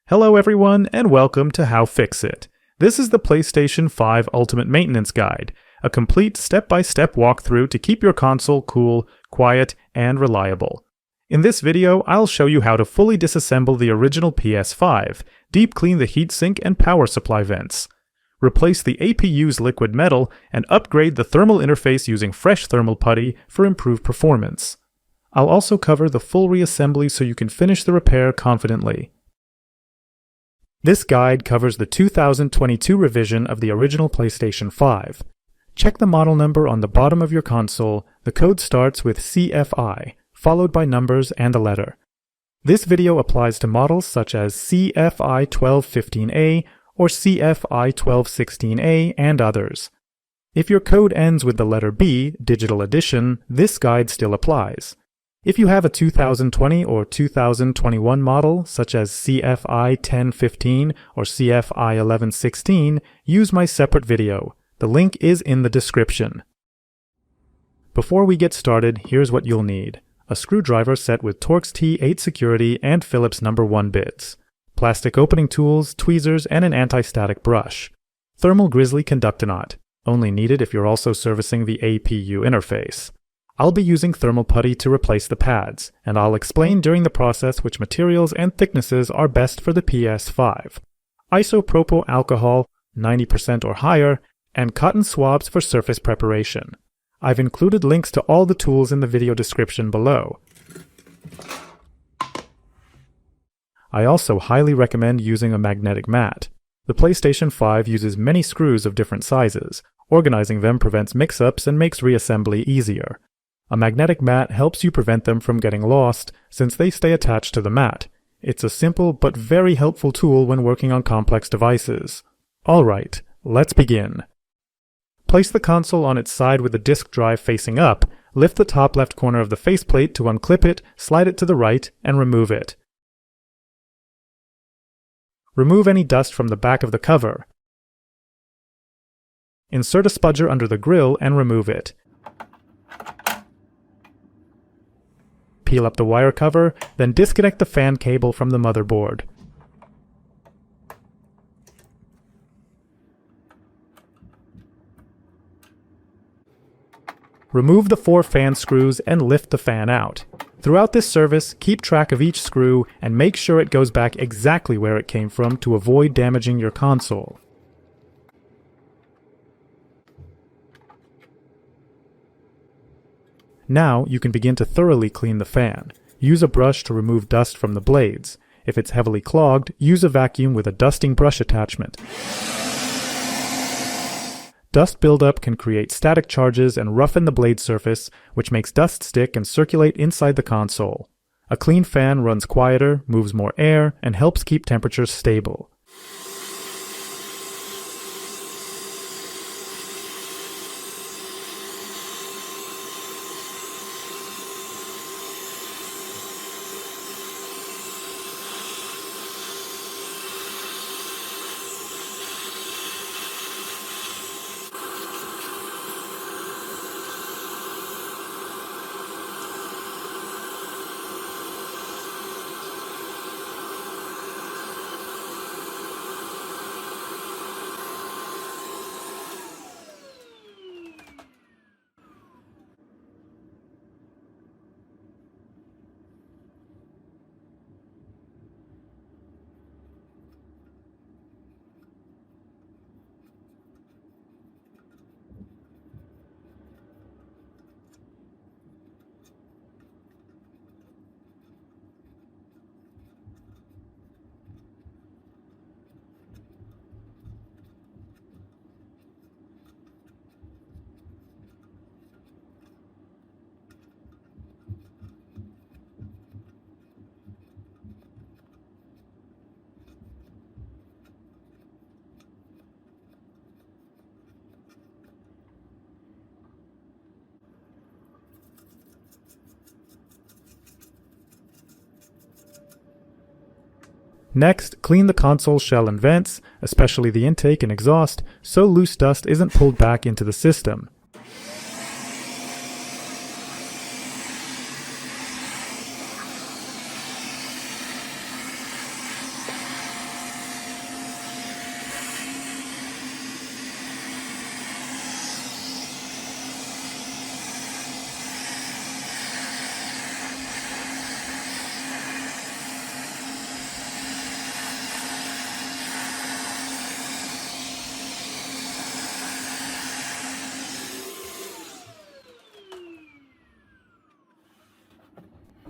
Hello everyone, and welcome to How-FixIT. This is the PlayStation 5 Ultimate Maintenance Guide, a complete step-by-step walkthrough to keep your console cool, quiet, and reliable. In this video, I'll show you how to fully disassemble the original PS5, deep clean the heatsink and power supply vents, replace the APU's liquid metal, and upgrade the thermal interface using fresh thermal putty for improved performance. I'll also cover the full reassembly so you can finish the repair confidently. This guide covers the 2022 revision of the original PlayStation 5. Check the model number on the bottom of your console. The code starts with CFI, followed by numbers and a letter. This video applies to models such as CFI-1215A or CFI-1216A and others. If your code ends with the letter B, Digital Edition, this guide still applies. If you have a 2020 or 2021 model, such as CFI-1015 or CFI-1116, use my separate video. The link is in the description. Before we get started, here's what you'll need. A screwdriver set with Torx T8 security and Phillips No. 1 bits. Plastic opening tools, tweezers, and an anti-static brush. Thermal Grizzly conductonaut, only needed if you're also servicing the APU interface. I'll be using thermal putty to replace the pads, and I'll explain during the process which materials and thicknesses are best for the PS5. Isopropyl alcohol, 90% or higher, and cotton swabs for surface preparation. I've included links to all the tools in the video description below. I also highly recommend using a magnetic mat. The PlayStation 5 uses many screws of different sizes. Organizing them prevents mix-ups and makes reassembly easier. A magnetic mat helps you prevent them from getting lost, since they stay attached to the mat. It's a simple but very helpful tool when working on complex devices. Alright, let's begin. Place the console on its side with the disk drive facing up, lift the top left corner of the faceplate to unclip it, slide it to the right, and remove it. Remove any dust from the back of the cover. Insert a spudger under the grill and remove it. Peel up the wire cover, then disconnect the fan cable from the motherboard. Remove the 4 fan screws and lift the fan out. Throughout this service, keep track of each screw and make sure it goes back exactly where it came from to avoid damaging your console. Now you can begin to thoroughly clean the fan. Use a brush to remove dust from the blades. If it's heavily clogged, use a vacuum with a dusting brush attachment. Dust buildup can create static charges and roughen the blade surface, which makes dust stick and circulate inside the console. A clean fan runs quieter, moves more air, and helps keep temperatures stable. Next, clean the console shell and vents, especially the intake and exhaust, so loose dust isn't pulled back into the system.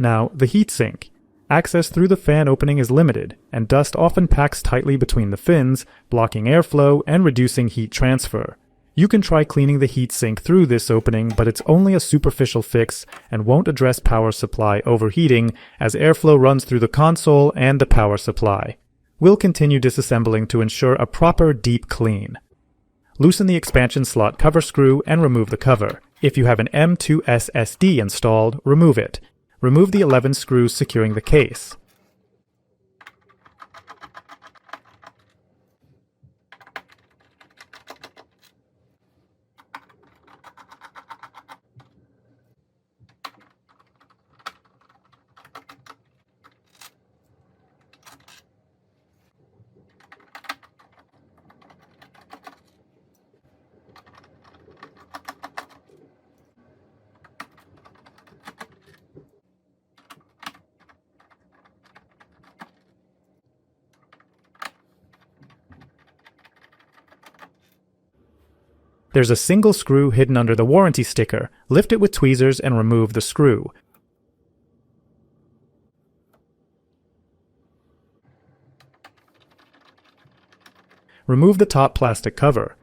Now, the heatsink. Access through the fan opening is limited, and dust often packs tightly between the fins, blocking airflow and reducing heat transfer. You can try cleaning the heatsink through this opening, but it's only a superficial fix and won't address power supply overheating as airflow runs through the console and the power supply. We'll continue disassembling to ensure a proper deep clean. Loosen the expansion slot cover screw and remove the cover. If you have an M2 SSD installed, remove it. Remove the 11 screws securing the case. There's a single screw hidden under the warranty sticker. Lift it with tweezers and remove the screw. Remove the top plastic cover.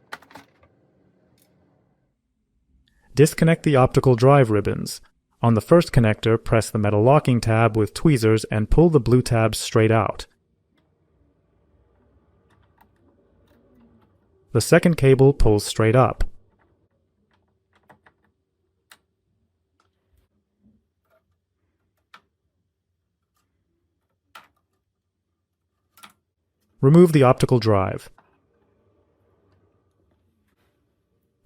Disconnect the optical drive ribbons. On the first connector, press the metal locking tab with tweezers and pull the blue tabs straight out. The second cable pulls straight up. Remove the optical drive.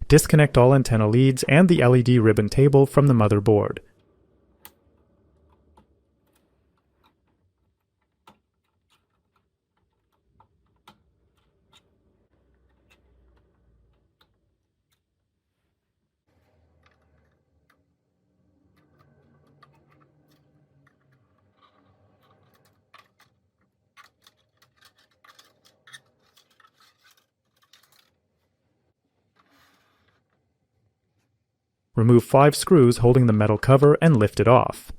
Disconnect all antenna leads and the LED ribbon table from the motherboard. Remove 5 screws holding the metal cover and lift it off.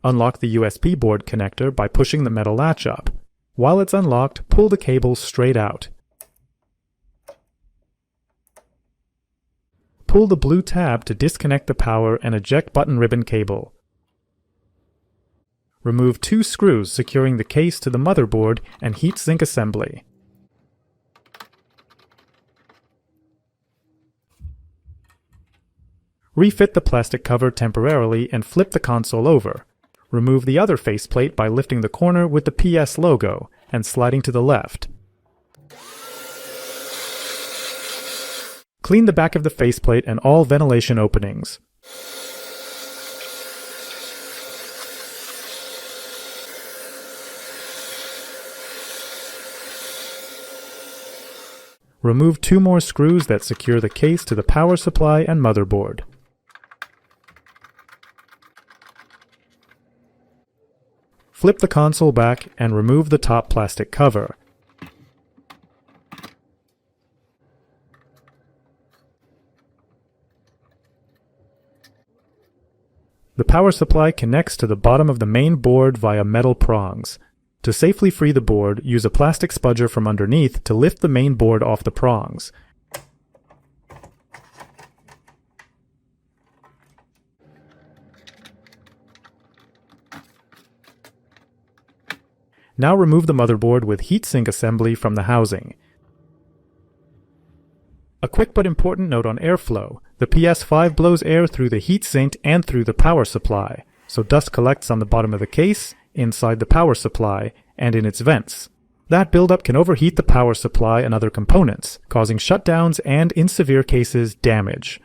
Unlock the USB board connector by pushing the metal latch up. While it's unlocked, pull the cable straight out. Pull the blue tab to disconnect the power and eject button ribbon cable. Remove 2 screws securing the case to the motherboard and heatsink assembly. Refit the plastic cover temporarily and flip the console over. Remove the other faceplate by lifting the corner with the PS logo and sliding to the left. Clean the back of the faceplate and all ventilation openings. Remove 2 more screws that secure the case to the power supply and motherboard. Flip the console back and remove the top plastic cover. The power supply connects to the bottom of the main board via metal prongs. To safely free the board, use a plastic spudger from underneath to lift the main board off the prongs. Now remove the motherboard with heatsink assembly from the housing. A quick but important note on airflow. The PS5 blows air through the heatsink and through the power supply, so dust collects on the bottom of the case, inside the power supply, and in its vents. That buildup can overheat the power supply and other components, causing shutdowns and, in severe cases, damage.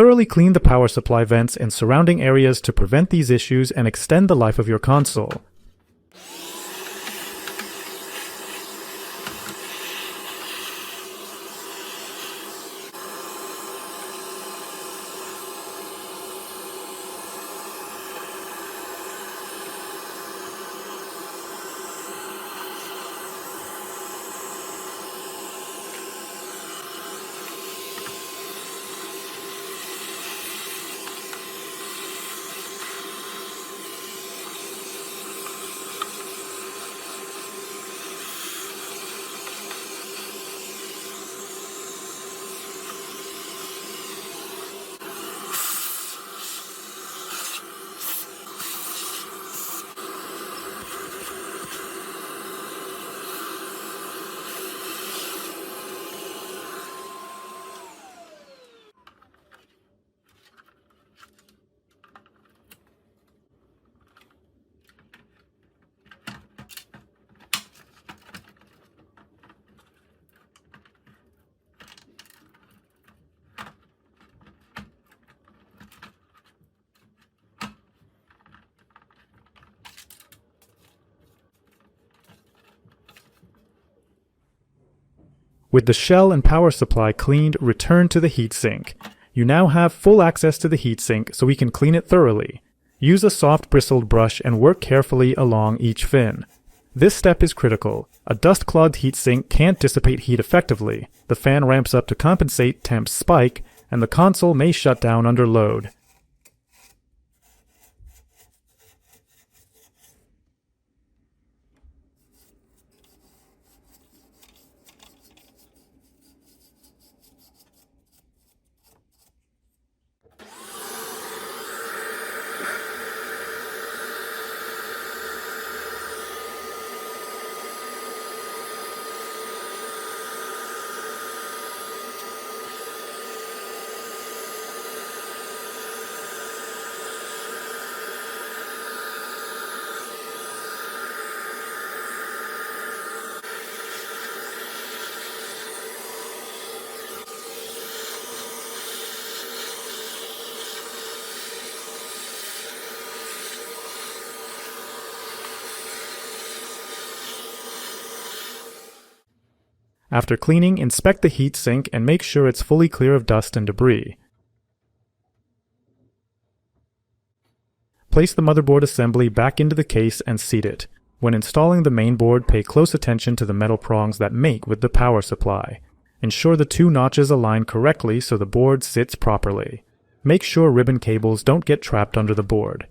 Thoroughly clean the power supply vents and surrounding areas to prevent these issues and extend the life of your console. With the shell and power supply cleaned, return to the heatsink. You now have full access to the heatsink, so we can clean it thoroughly. Use a soft bristled brush and work carefully along each fin. This step is critical. A dust-clogged heatsink can't dissipate heat effectively. The fan ramps up to compensate temps spike, and the console may shut down under load. After cleaning, inspect the heatsink and make sure it's fully clear of dust and debris. Place the motherboard assembly back into the case and seat it. When installing the main board, pay close attention to the metal prongs that mate with the power supply. Ensure the two notches align correctly so the board sits properly. Make sure ribbon cables don't get trapped under the board.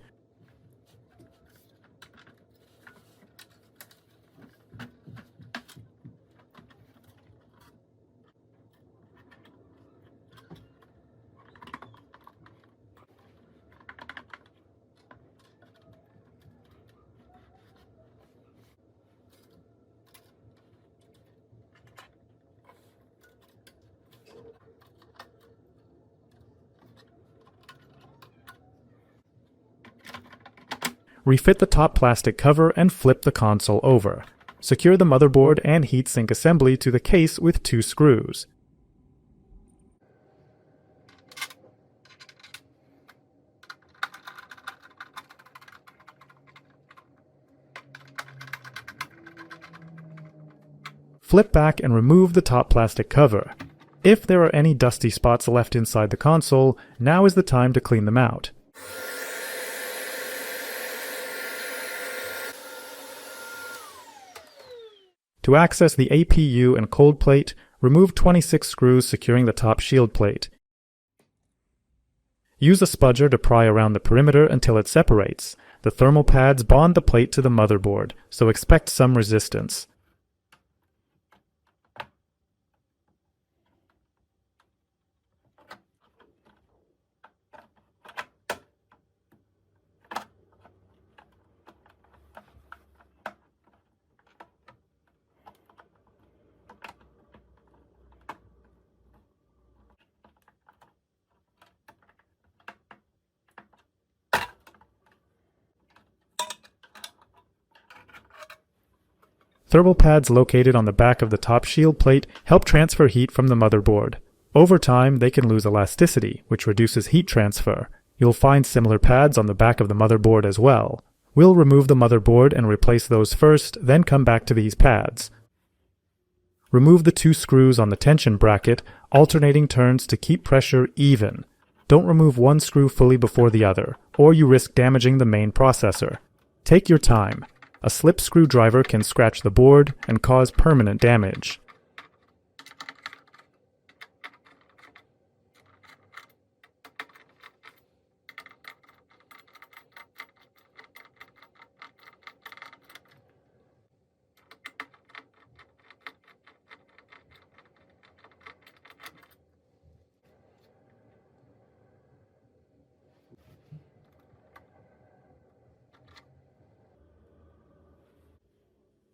Refit the top plastic cover and flip the console over. Secure the motherboard and heatsink assembly to the case with 2 screws. Flip back and remove the top plastic cover. If there are any dusty spots left inside the console, now is the time to clean them out. To access the APU and Coldplate, remove 26 screws securing the top shield plate. Use a spudger to pry around the perimeter until it separates. The thermal pads bond the plate to the motherboard, so expect some resistance. Thermal pads located on the back of the top shield plate help transfer heat from the motherboard. Over time, they can lose elasticity, which reduces heat transfer. You'll find similar pads on the back of the motherboard as well. We'll remove the motherboard and replace those first, then come back to these pads. Remove the 2 screws on the tension bracket, alternating turns to keep pressure even. Don't remove one screw fully before the other, or you risk damaging the main processor. Take your time. A slip screwdriver can scratch the board and cause permanent damage.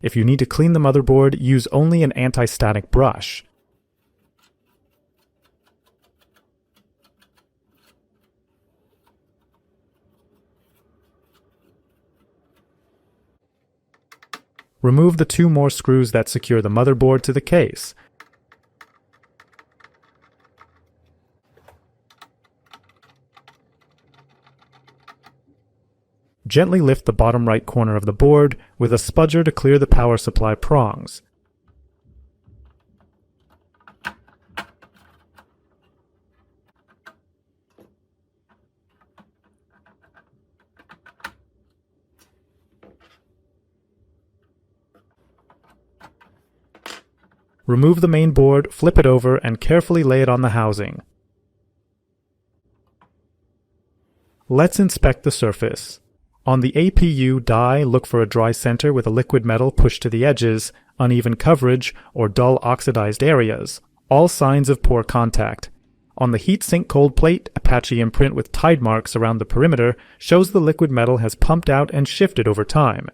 If you need to clean the motherboard, use only an anti-static brush. Remove the 2 more screws that secure the motherboard to the case. Gently lift the bottom right corner of the board with a spudger to clear the power supply prongs. Remove the main board, flip it over, and carefully lay it on the housing. Let's inspect the surface. On the APU die, look for a dry center with a liquid metal pushed to the edges, uneven coverage, or dull oxidized areas, all signs of poor contact. On the heatsink cold plate, a patchy imprint with tide marks around the perimeter shows the liquid metal has pumped out and shifted over time.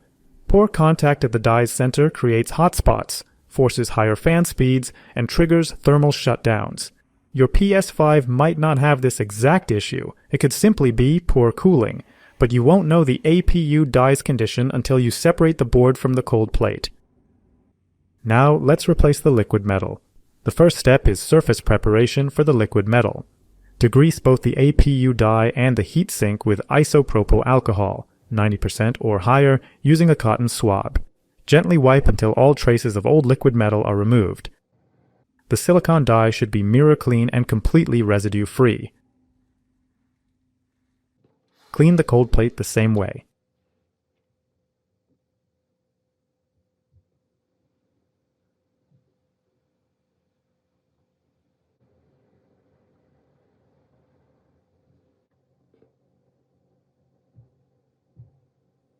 Poor contact at the die's center creates hot spots, forces higher fan speeds, and triggers thermal shutdowns. Your PS5 might not have this exact issue. It could simply be poor cooling, but you won't know the APU die's condition until you separate the board from the cold plate. Now let's replace the liquid metal. The first step is surface preparation for the liquid metal. To grease both the APU die and the heatsink with isopropyl alcohol, 90% or higher, using a cotton swab. Gently wipe until all traces of old liquid metal are removed. The silicon die should be mirror clean and completely residue-free. Clean the cold plate the same way.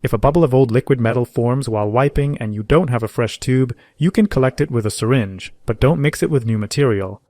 If a bubble of old liquid metal forms while wiping and you don't have a fresh tube, you can collect it with a syringe, but don't mix it with new material.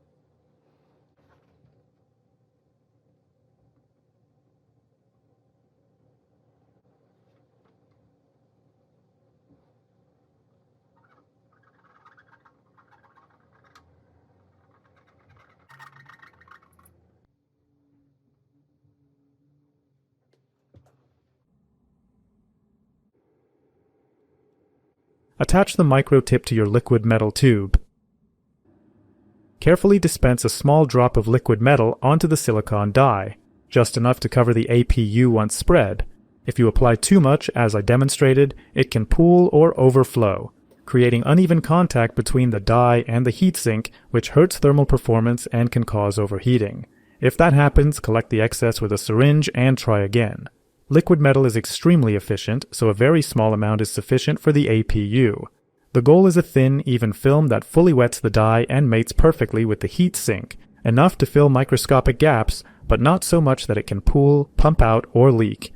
Attach the micro tip to your liquid metal tube. Carefully dispense a small drop of liquid metal onto the silicon die, just enough to cover the APU once spread. If you apply too much, as I demonstrated, it can pool or overflow, creating uneven contact between the die and the heatsink, which hurts thermal performance and can cause overheating. If that happens, collect the excess with a syringe and try again. Liquid metal is extremely efficient, so a very small amount is sufficient for the APU. The goal is a thin, even film that fully wets the die and mates perfectly with the heatsink, enough to fill microscopic gaps, but not so much that it can pool, pump out, or leak.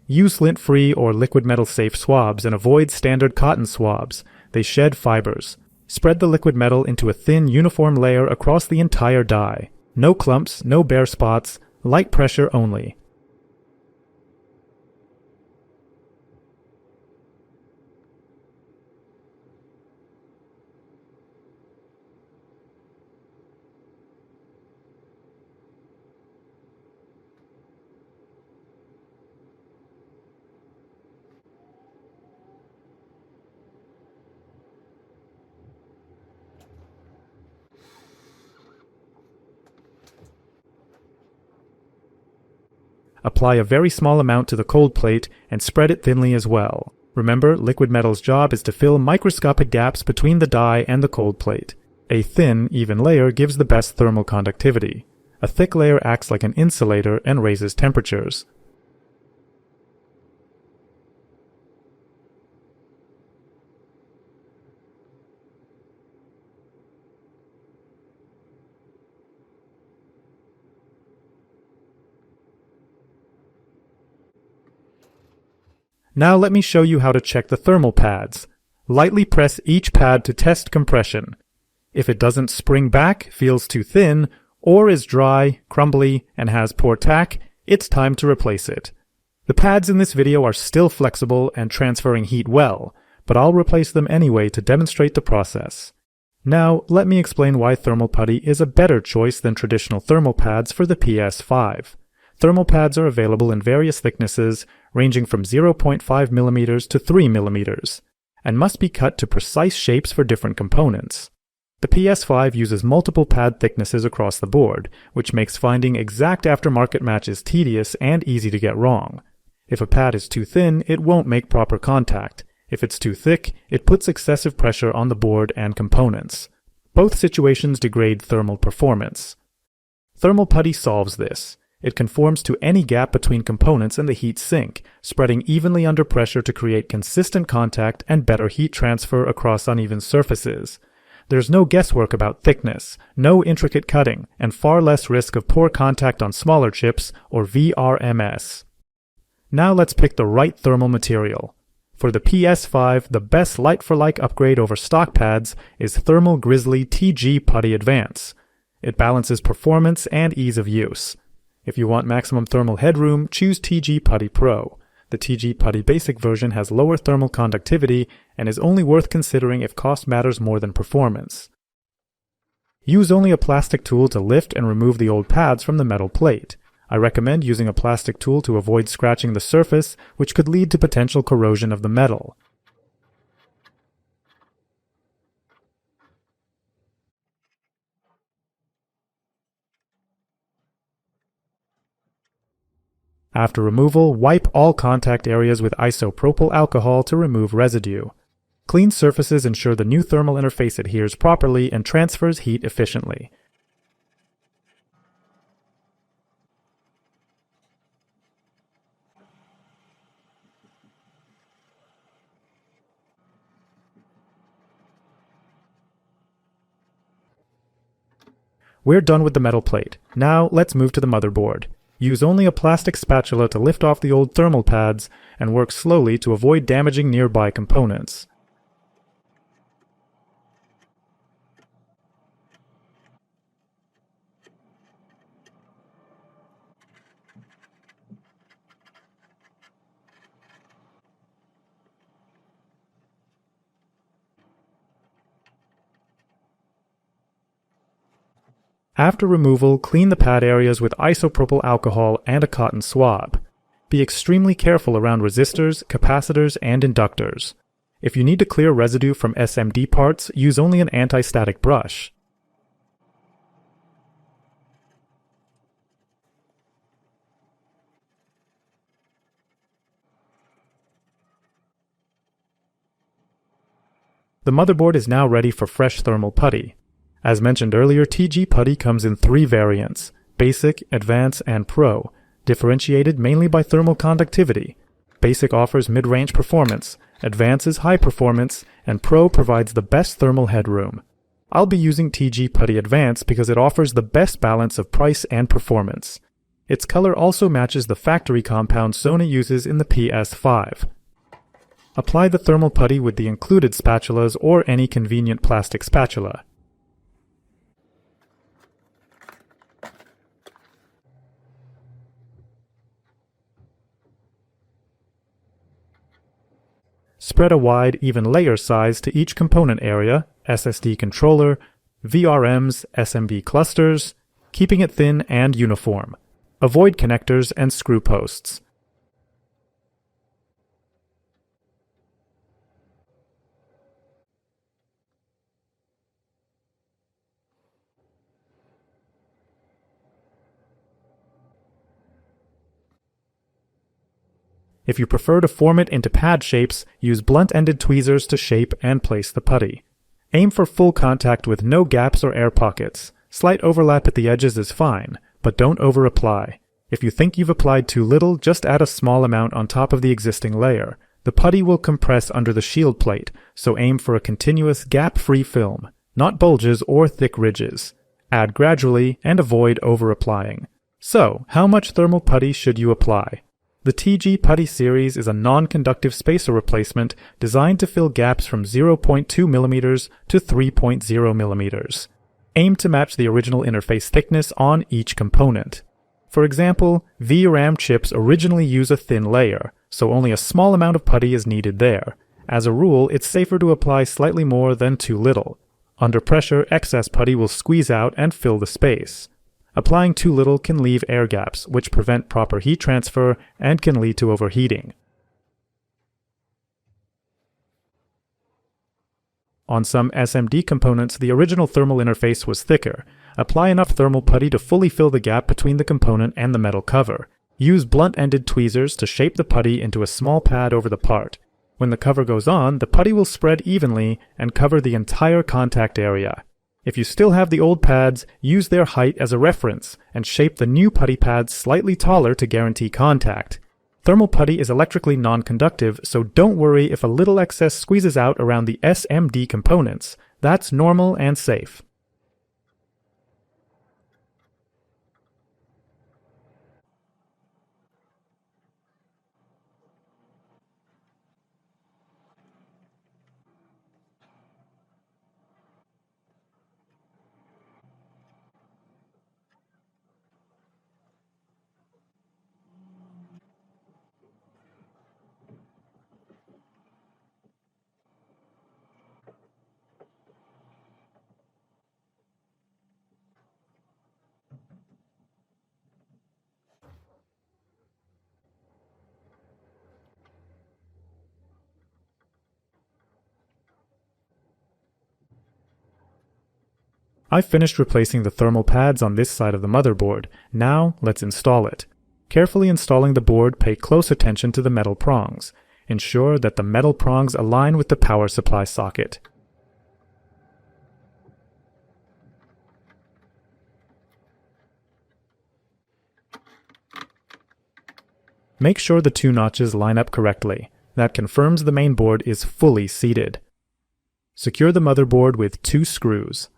Use lint-free or liquid metal-safe swabs and avoid standard cotton swabs. They shed fibers. Spread the liquid metal into a thin, uniform layer across the entire die. No clumps, no bare spots, light pressure only. Apply a very small amount to the cold plate and spread it thinly as well. Remember, liquid metal's job is to fill microscopic gaps between the die and the cold plate. A thin, even layer gives the best thermal conductivity. A thick layer acts like an insulator and raises temperatures. Now let me show you how to check the thermal pads. Lightly press each pad to test compression. If it doesn't spring back, feels too thin, or is dry, crumbly, and has poor tack, it's time to replace it. The pads in this video are still flexible and transferring heat well, but I'll replace them anyway to demonstrate the process. Now, let me explain why thermal putty is a better choice than traditional thermal pads for the PS5. Thermal pads are available in various thicknesses, ranging from 0.5 mm to 3 mm, and must be cut to precise shapes for different components. The PS5 uses multiple pad thicknesses across the board, which makes finding exact aftermarket matches tedious and easy to get wrong. If a pad is too thin, it won't make proper contact. If it's too thick, it puts excessive pressure on the board and components. Both situations degrade thermal performance. Thermal putty solves this. It conforms to any gap between components in the heat sink, spreading evenly under pressure to create consistent contact and better heat transfer across uneven surfaces. There's no guesswork about thickness, no intricate cutting, and far less risk of poor contact on smaller chips, or VRMs. Now let's pick the right thermal material. For the PS5, the best like-for-like upgrade over stock pads is Thermal Grizzly TG Putty Advance. It balances performance and ease of use. If you want maximum thermal headroom, choose TG Putty Pro. The TG Putty basic version has lower thermal conductivity and is only worth considering if cost matters more than performance. Use only a plastic tool to lift and remove the old pads from the metal plate. I recommend using a plastic tool to avoid scratching the surface, which could lead to potential corrosion of the metal. After removal, wipe all contact areas with isopropyl alcohol to remove residue. Clean surfaces ensure the new thermal interface adheres properly and transfers heat efficiently. We're done with the metal plate. Now let's move to the motherboard. Use only a plastic spatula to lift off the old thermal pads and work slowly to avoid damaging nearby components. After removal, clean the pad areas with isopropyl alcohol and a cotton swab. Be extremely careful around resistors, capacitors, and inductors. If you need to clear residue from SMD parts, use only an anti-static brush. The motherboard is now ready for fresh thermal putty. As mentioned earlier, TG Putty comes in 3 variants: Basic, Advance, and Pro, differentiated mainly by thermal conductivity. Basic offers mid-range performance, Advance is high performance, and Pro provides the best thermal headroom. I'll be using TG Putty Advance because it offers the best balance of price and performance. Its color also matches the factory compound Sony uses in the PS5. Apply the thermal putty with the included spatulas or any convenient plastic spatula. Spread a wide, even layer size to each component area, SSD controller, VRMs, SMB clusters, keeping it thin and uniform. Avoid connectors and screw posts. If you prefer to form it into pad shapes, use blunt-ended tweezers to shape and place the putty. Aim for full contact with no gaps or air pockets. Slight overlap at the edges is fine, but don't over-apply. If you think you've applied too little, just add a small amount on top of the existing layer. The putty will compress under the shield plate, so aim for a continuous gap-free film, not bulges or thick ridges. Add gradually and avoid over-applying. So, how much thermal putty should you apply? The TG Putty series is a non-conductive spacer replacement designed to fill gaps from 0.2 mm to 3.0 mm. Aim to match the original interface thickness on each component. For example, VRAM chips originally use a thin layer, so only a small amount of putty is needed there. As a rule, it's safer to apply slightly more than too little. Under pressure, excess putty will squeeze out and fill the space. Applying too little can leave air gaps, which prevent proper heat transfer and can lead to overheating. On some SMD components, the original thermal interface was thicker. Apply enough thermal putty to fully fill the gap between the component and the metal cover. Use blunt-ended tweezers to shape the putty into a small pad over the part. When the cover goes on, the putty will spread evenly and cover the entire contact area. If you still have the old pads, use their height as a reference and shape the new putty pads slightly taller to guarantee contact. Thermal putty is electrically non-conductive, so don't worry if a little excess squeezes out around the SMD components. That's normal and safe. I've finished replacing the thermal pads on this side of the motherboard. Now, let's install it. Carefully installing the board, pay close attention to the metal prongs. Ensure that the metal prongs align with the power supply socket. Make sure the two notches line up correctly. That confirms the main board is fully seated. Secure the motherboard with 2 screws.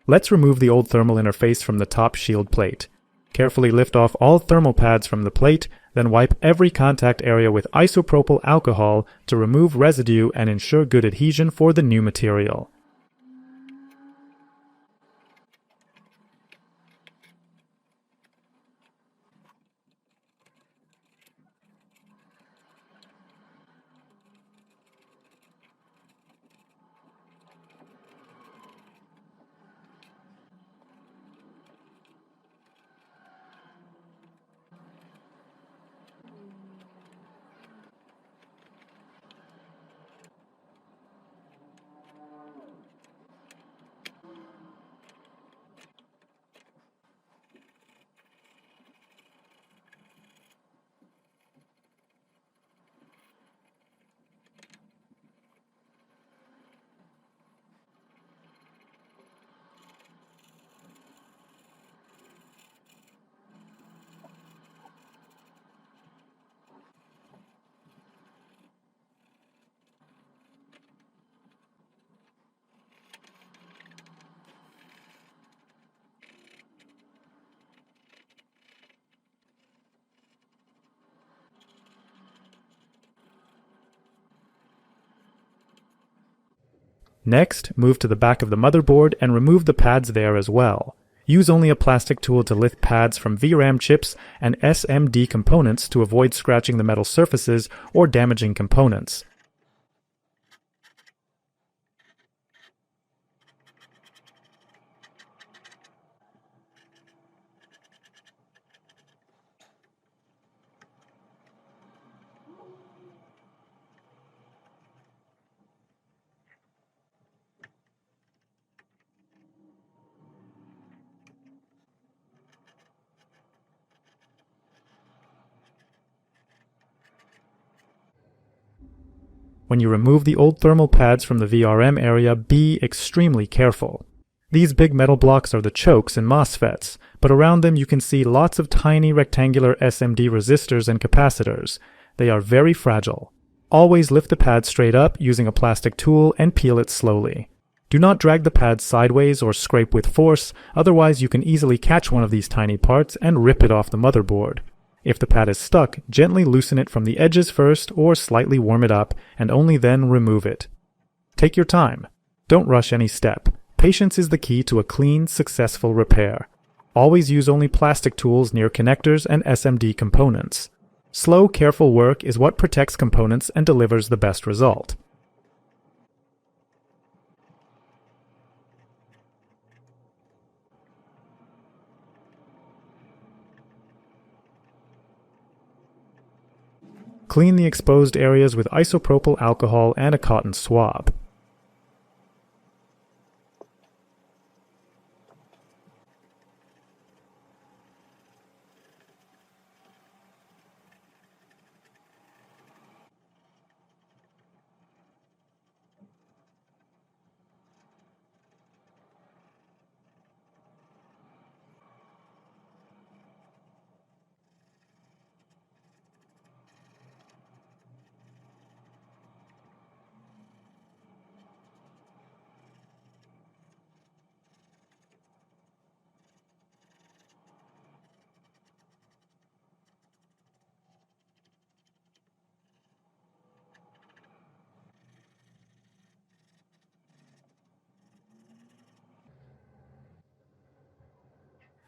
Let's remove the old thermal interface from the top shield plate. Carefully lift off all thermal pads from the plate, then wipe every contact area with isopropyl alcohol to remove residue and ensure good adhesion for the new material. Next, move to the back of the motherboard and remove the pads there as well. Use only a plastic tool to lift pads from VRAM chips and SMD components to avoid scratching the metal surfaces or damaging components. When you remove the old thermal pads from the VRM area, be extremely careful. These big metal blocks are the chokes in MOSFETs, but around them you can see lots of tiny rectangular SMD resistors and capacitors. They are very fragile. Always lift the pad straight up using a plastic tool and peel it slowly. Do not drag the pad sideways or scrape with force, otherwise you can easily catch one of these tiny parts and rip it off the motherboard. If the pad is stuck, gently loosen it from the edges first or slightly warm it up, and only then remove it. Take your time. Don't rush any step. Patience is the key to a clean, successful repair. Always use only plastic tools near connectors and SMD components. Slow, careful work is what protects components and delivers the best result. Clean the exposed areas with isopropyl alcohol and a cotton swab.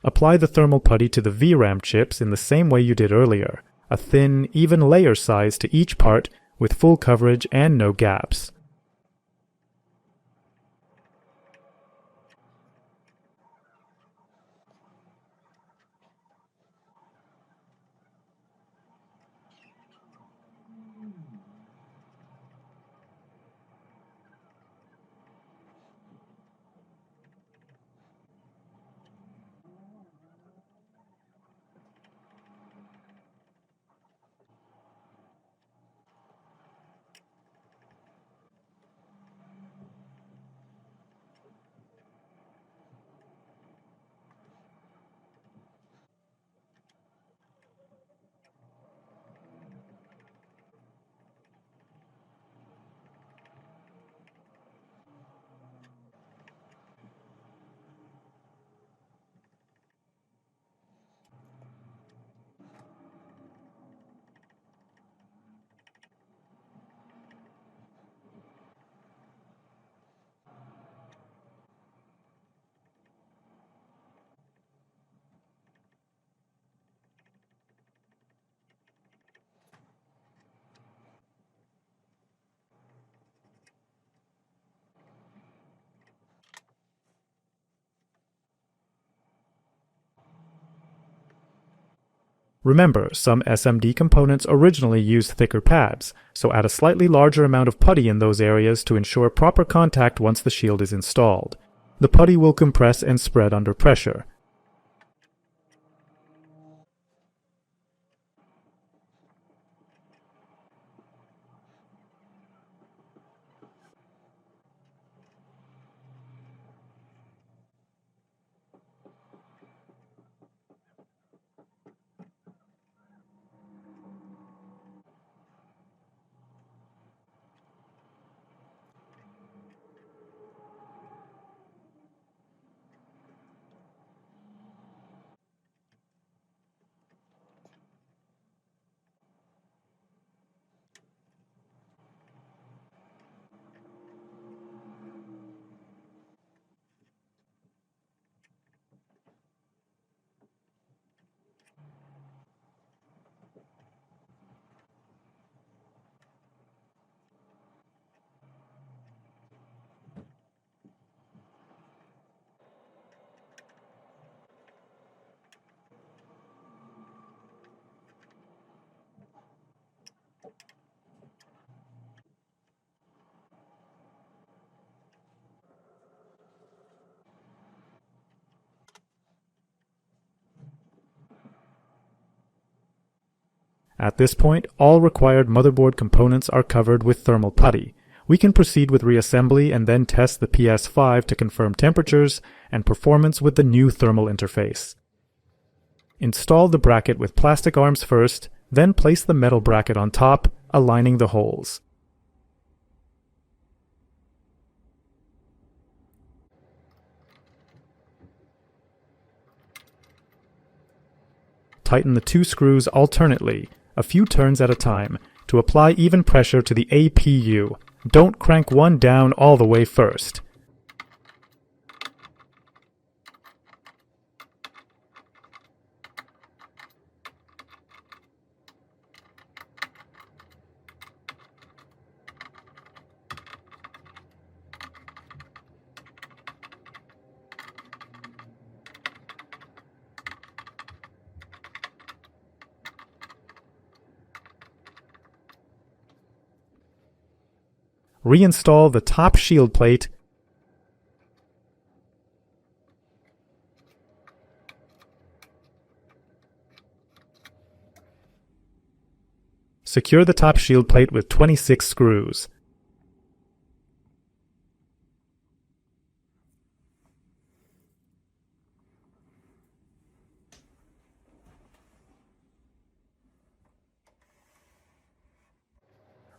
Apply the thermal putty to the VRAM chips in the same way you did earlier, a thin, even layer size to each part with full coverage and no gaps. Remember, some SMD components originally used thicker pads, so add a slightly larger amount of putty in those areas to ensure proper contact once the shield is installed. The putty will compress and spread under pressure. At this point, all required motherboard components are covered with thermal putty. We can proceed with reassembly and then test the PS5 to confirm temperatures and performance with the new thermal interface. Install the bracket with plastic arms first, then place the metal bracket on top, aligning the holes. Tighten the two screws alternately, a few turns at a time, to apply even pressure to the APU. Don't crank one down all the way first. Reinstall the top shield plate Secure the top shield plate with 26 screws.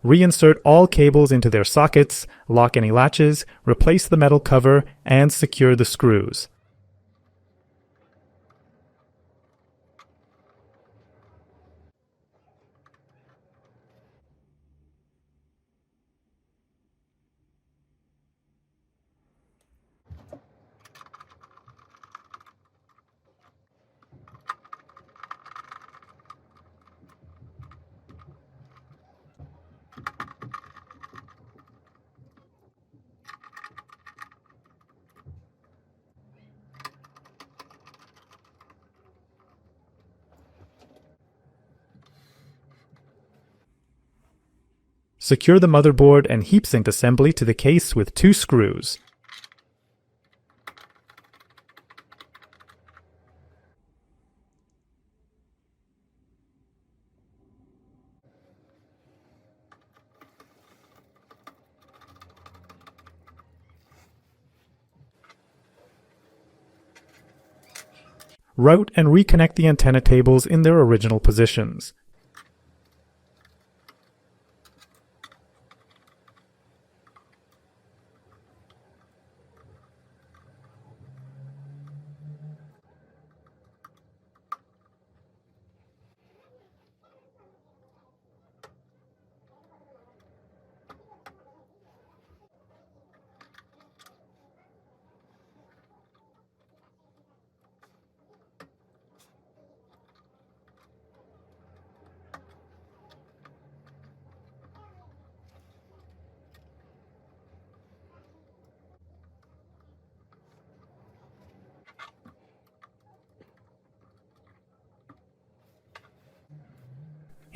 Reinsert all cables into their sockets, lock any latches, replace the metal cover, and secure the screws. Secure the motherboard and heatsink assembly to the case with 2 screws. Route and reconnect the antenna tables in their original positions.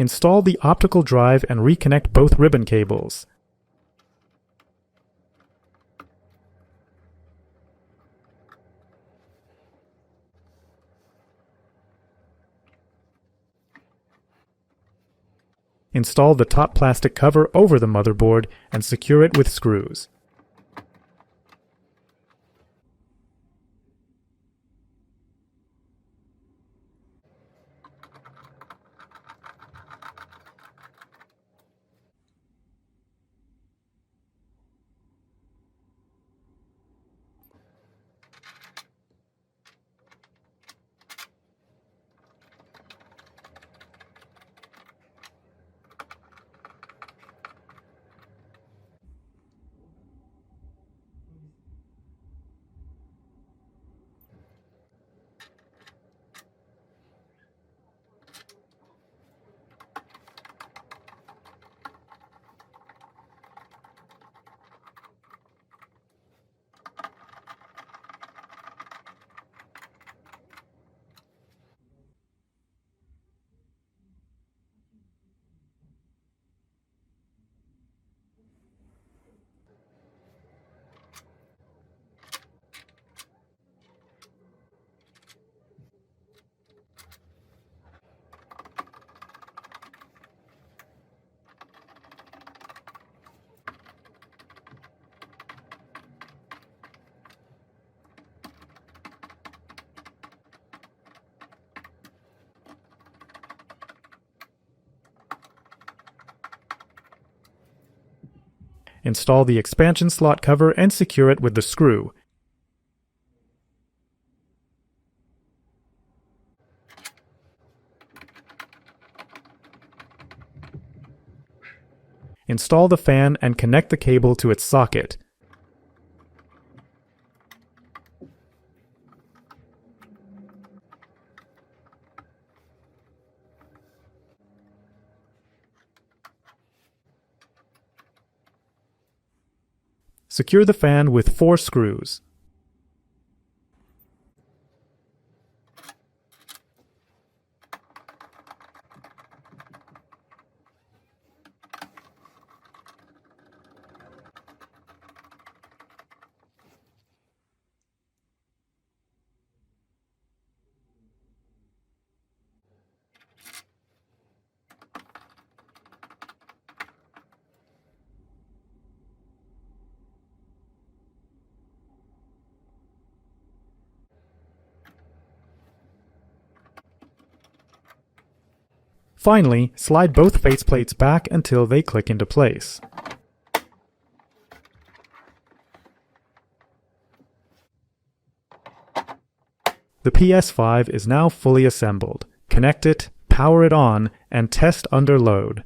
Install the optical drive and reconnect both ribbon cables. Install the top plastic cover over the motherboard and secure it with screws. Install the expansion slot cover and secure it with the screw. Install the fan and connect the cable to its socket. Secure the fan with 4 screws. Finally, slide both faceplates back until they click into place. The PS5 is now fully assembled. Connect it, power it on, and test under load.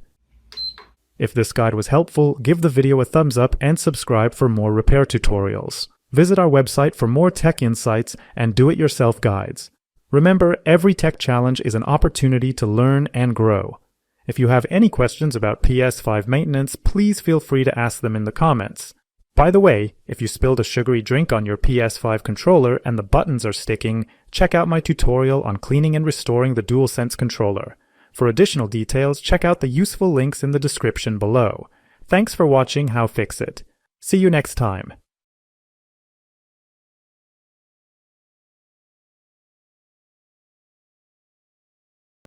If this guide was helpful, give the video a thumbs up and subscribe for more repair tutorials. Visit our website for more tech insights and do-it-yourself guides. Remember, every tech challenge is an opportunity to learn and grow. If you have any questions about PS5 maintenance, please feel free to ask them in the comments. By the way, if you spilled a sugary drink on your PS5 controller and the buttons are sticking, check out my tutorial on cleaning and restoring the DualSense controller. For additional details, check out the useful links in the description below. Thanks for watching How-FixIT. See you next time.